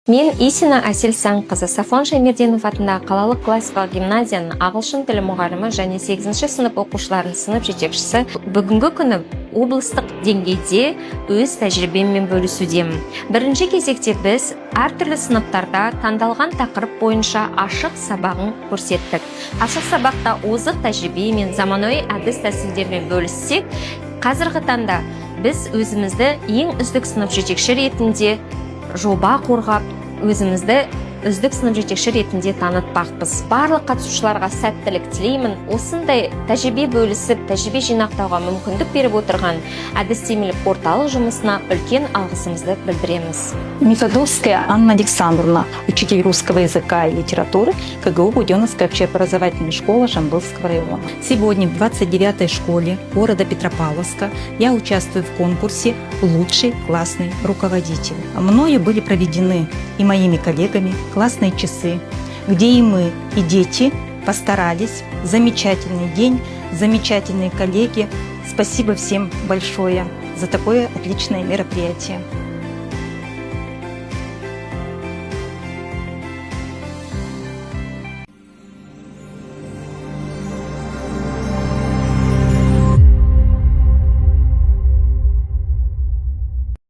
Мен Исина Әсел Саңқызы, Сафон Шаймерденов атындағы қалалық классикалық гимназияның ағылшын тілі мұғалімі және 8-ші сынып оқушыларының сынып жетекшісі. Бүгінгі күні облыстық деңгейде өз тәжірибеммен бөлісудемін. Бірінші кезекте біз әртүрлі сыныптарда таңдалған тақырып бойынша ашық сабағын көрсеттік. Ашық сабақта озық тәжірибе мен заманауи әдіс тәсілдермен бөліссек, қазіргі таңда біз өзімізді ең үздік сынып жетекші ретінде жоба қорғап, өзімізді үздік сынып жетекші ретінде танытпақпыз. Барлық қатысушыларға сәттілік тілеймін. Осындай тәжірибе бөлісіп, тәжірибе жинақтауға мүмкіндік беріп отырған әдістемелік орталық жұмысына үлкен алғысымызды білдіреміз. Мефодовская Анна Александровна, учитель русского языка и литературы, КГУ Буденновская общеобразовательная школа Жамбылского района. Сегодня в 29-й школе города Петропавловска я участвую в конкурсе «Лучший классный руководитель». Мною были проведены и моими коллегами классные часы, где и мы, и дети постарались. Замечательный день, замечательные коллеги. Спасибо всем большое за такое отличное мероприятие.